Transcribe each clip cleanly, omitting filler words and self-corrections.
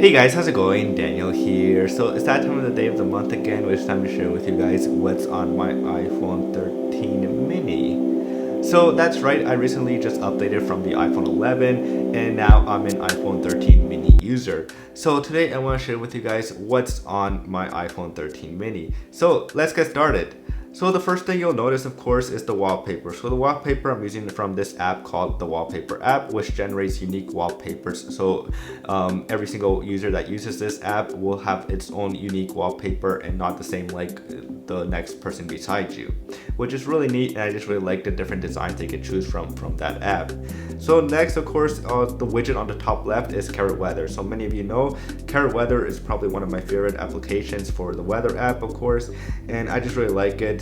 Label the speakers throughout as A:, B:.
A: Hey guys, how's it going? Daniel here. So it's that time of the day of the month again, where it's time to share with you guys what's on my iPhone 13 mini. So that's right, I recently just updated from the iPhone 11 and now I'm an iPhone 13 mini user. So today I want to share with you guys what's on my iPhone 13 mini. So let's get started. So the first thing you'll notice, of course, is the wallpaper. So the wallpaper I'm using from this app called the Wallpaper app, which generates unique wallpapers. So every single user that uses this app will have its own unique wallpaper and not the same like the next person beside you, which is really neat. And I just really like the different designs they can choose from that app. So next, of course, the widget on the top left is Carrot Weather. So many of you know Carrot Weather is probably one of my favorite applications for the weather app, of course, and I just really like it.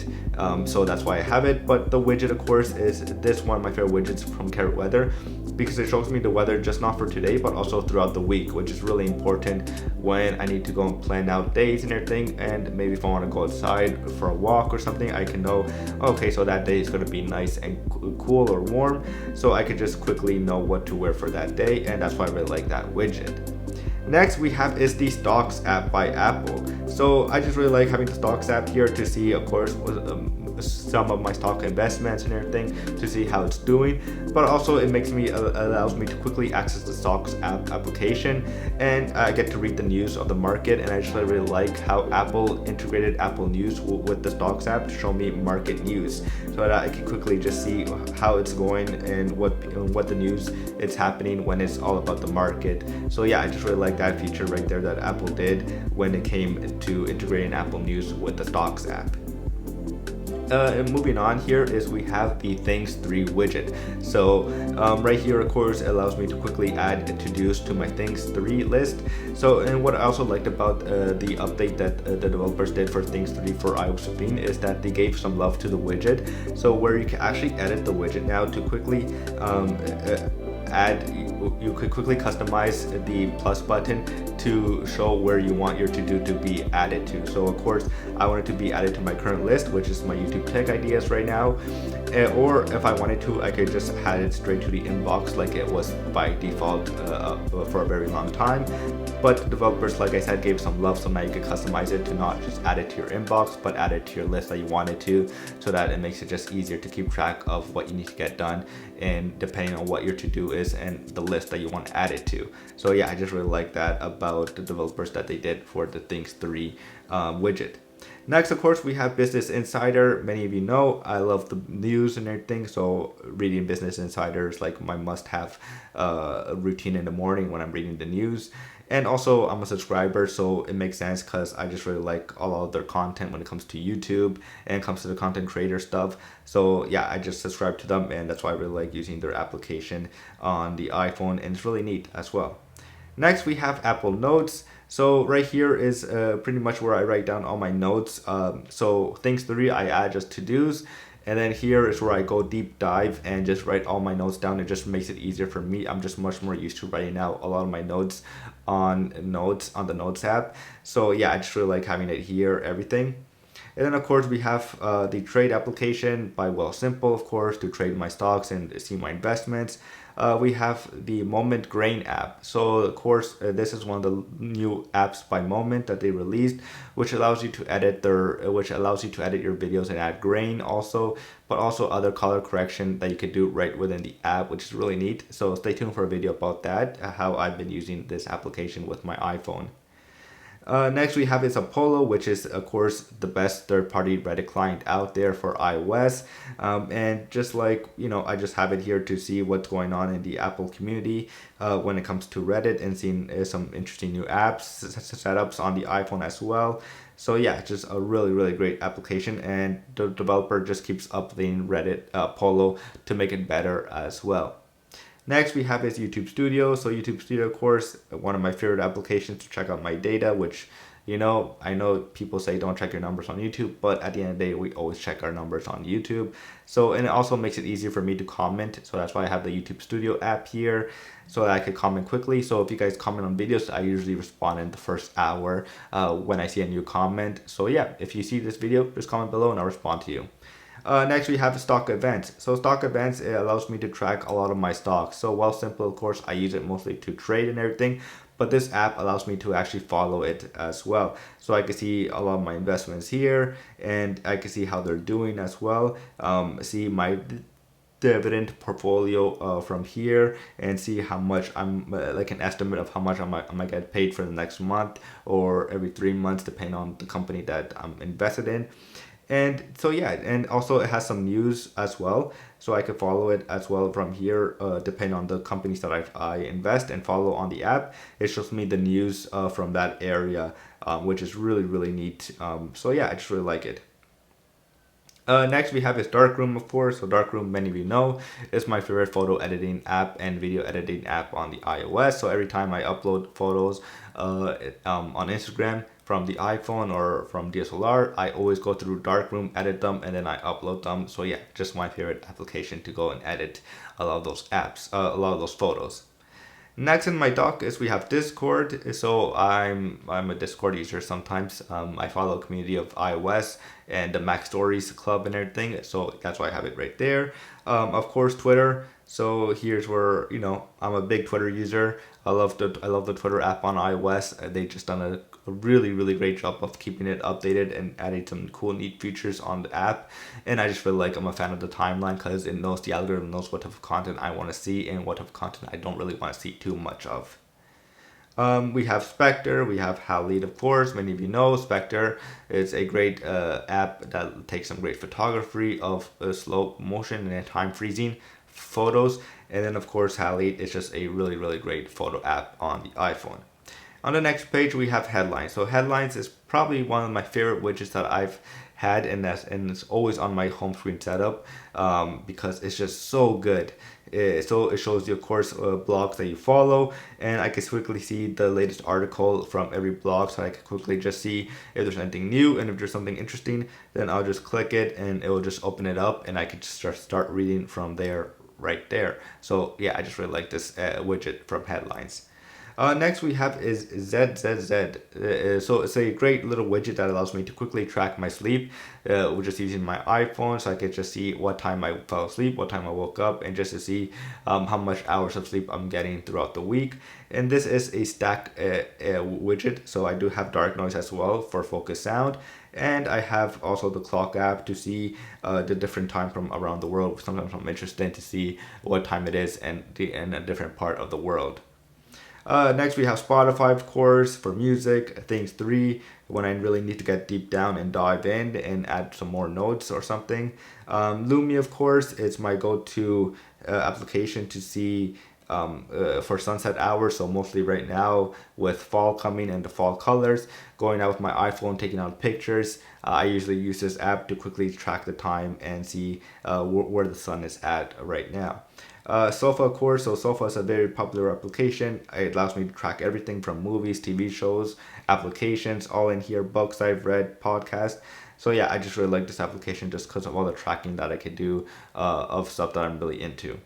A: So that's why I have it. But the widget, of course, is this one of my favorite widgets from Carrot Weather, because it shows me the weather just not for today but also throughout the week, which is really important when I need to go and plan out days and everything. And maybe if I want to go outside for a walk or something, I can know, okay, so that day is going to be nice and cool or warm, so I could just quickly know what to wear for that day, and that's why I really like that widget. Next we have is the Stocks app by Apple. So I just really like having the Stocks app here to see, of course, some of my stock investments and everything, to see how it's doing. But also it allows me to quickly access the Stocks app application, and I get to read the news of the market. And I just really like how Apple integrated Apple News with the Stocks app to show me market news, so that I can quickly just see how it's going and what the news is happening when it's all about the market. So yeah, I just really like that feature right there that Apple did when it came to integrating Apple News with the Stocks app. And moving on, here is we have the Things 3 widget. So right here, of course, it allows me to quickly add to-dos to my Things 3 list. So, and what I also liked about the update that the developers did for Things 3 for iOS 15 is that they gave some love to the widget. So where you can actually edit the widget now to quickly you could quickly customize the plus button to show where you want your to-do to be added to. So of course I want it to be added to my current list, which is my YouTube tech ideas right now, or if I wanted to, I could just add it straight to the inbox like it was by default for a very long time. But the developers, like I said, gave some love, so now you can customize it to not just add it to your inbox but add it to your list that you wanted to, so that it makes it just easier to keep track of what you need to get done, and depending on what your to-do is and the list that you want to add it to. So yeah, I just really like that about the developers that they did for the Things 3 widget. Next, of course, we have Business Insider. Many of you know I love the news and everything, so reading Business Insider is like my must-have routine in the morning when I'm reading the news. And also I'm a subscriber, so it makes sense because I just really like all of their content when it comes to YouTube and it comes to the content creator stuff. So yeah, I just subscribe to them, and that's why I really like using their application on the iPhone, and it's really neat as well. Next, we have Apple Notes. So right here is pretty much where I write down all my notes. So Things 3 I add just to-dos. And then here is where I go deep dive and just write all my notes down. It just makes it easier for me. I'm just much more used to writing out a lot of my notes on the Notes app. So yeah, I just really like having it here, everything. And then of course we have the trade application by Simple, of course, to trade my stocks and see my investments. We have the Moment Grain app. So of course this is one of the new apps by Moment that they released, which allows you to edit your videos and add grain also, but also other color correction that you could do right within the app, which is really neat. So stay tuned for a video about that, how I've been using this application with my iPhone. Next we have is Apollo, which is of course the best third-party Reddit client out there for iOS, and just like, you know, I just have it here to see what's going on in the Apple community when it comes to Reddit, and seeing some interesting new apps setups on the iPhone as well. So yeah, just a really great application, and the developer just keeps updating Reddit Apollo to make it better as well. Next we have is YouTube Studio. So YouTube Studio, of course, one of my favorite applications to check out my data, which, you know, I know people say don't check your numbers on YouTube, but at the end of the day, we always check our numbers on YouTube. So, and it also makes it easier for me to comment. So that's why I have the YouTube Studio app here, so that I could comment quickly. So if you guys comment on videos, I usually respond in the first hour when I see a new comment. So yeah, if you see this video, just comment below and I'll respond to you. Next we have stock events. So stock events, it allows me to track a lot of my stocks. So Simple, of course, I use it mostly to trade and everything, but this app allows me to actually follow it as well. So I can see a lot of my investments here, and I can see how they're doing as well. See my dividend portfolio from here, and see how much I'm like an estimate of how much I might get paid for the next month or every 3 months, depending on the company that I'm invested in. And so yeah, and also it has some news as well, so I could follow it as well from here, depending on the companies that I invest and follow on the app. It shows me the news from that area, which is really neat. So yeah, I just really like it. Next we have this Darkroom, of course. So Darkroom, many of you know, is my favorite photo editing app and video editing app on the iOS. So every time I upload photos on Instagram from the iPhone or from DSLR, I always go through Darkroom, edit them, and then I upload them. So yeah, just my favorite application to go and edit a lot of those apps, a lot of those photos. Next in my dock is we have Discord. So I'm a Discord user sometimes. I follow a community of iOS and the Mac Stories Club and everything. So that's why I have it right there. Of course, Twitter. So here's where, you know, I'm a big Twitter user. I love the Twitter app on iOS. They just done a really great job of keeping it updated and adding some cool neat features on the app. And I just feel like I'm a fan of the timeline because it knows, the algorithm knows what type of content I want to see and what type of content I don't really want to see too much of. We have Spectre, we have Halid, of course. Many of you know Spectre is a great app that takes some great photography of slow motion and time freezing photos. And then of course Halid is just a really great photo app on the iPhone. On the next page we have Headlines. So Headlines is probably one of my favorite widgets that I've had, and it's always on my home screen setup, because it's just so good. So it shows you, of course, blogs that you follow, and I can quickly see the latest article from every blog, so I can quickly just see if there's anything new, and if there's something interesting, then I'll just click it and it will just open it up, and I can just start reading from there right there. So yeah, I just really like this widget from Headlines. Next we have is ZZZ. So it's a great little widget that allows me to quickly track my sleep, just using my iPhone, so I can just see what time I fell asleep, what time I woke up, and just to see how much hours of sleep I'm getting throughout the week. And this is a stack widget, so I do have dark noise as well for focus sound. And I have also the clock app to see the different time from around the world. Sometimes I'm interested to see what time it is in a different part of the world. Next we have Spotify, of course, for music. Things 3, when I really need to get deep down and dive in and add some more notes or something. Lumi, of course, is my go-to application to see for sunset hours. So mostly right now with fall coming and the fall colors, going out with my iPhone, taking out pictures, I usually use this app to quickly track the time and see where the sun is at right now. Sofa, of course. So Sofa is a very popular application. It allows me to track everything from movies, TV shows, applications, all in here, books I've read, podcasts. So yeah, I just really like this application just because of all the tracking that I can do of stuff that I'm really into.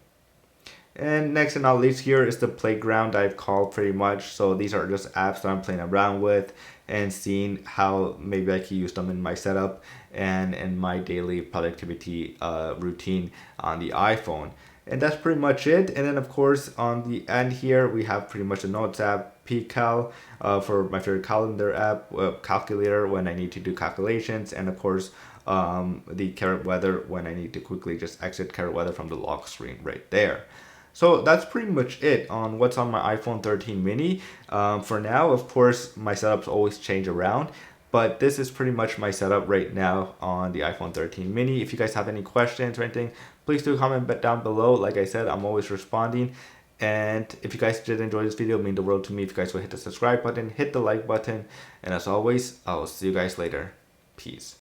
A: And next and not least here is the playground I've called pretty much. So these are just apps that I'm playing around with and seeing how maybe I can use them in my setup and in my daily productivity routine on the iPhone. And that's pretty much it. And then of course on the end here we have pretty much the Notes app, PCal for my favorite calendar app, calculator when I need to do calculations, and of course the Carrot Weather when I need to quickly just exit Carrot Weather from the lock screen right there. So that's pretty much it on what's on my iPhone 13 mini. For now, of course, my setups always change around, but this is pretty much my setup right now on the iPhone 13 mini. If you guys have any questions or anything, please do comment down below. Like I said, I'm always responding. And if you guys did enjoy this video, it means the world to me if you guys will hit the subscribe button, hit the like button. And as always, I'll see you guys later. Peace.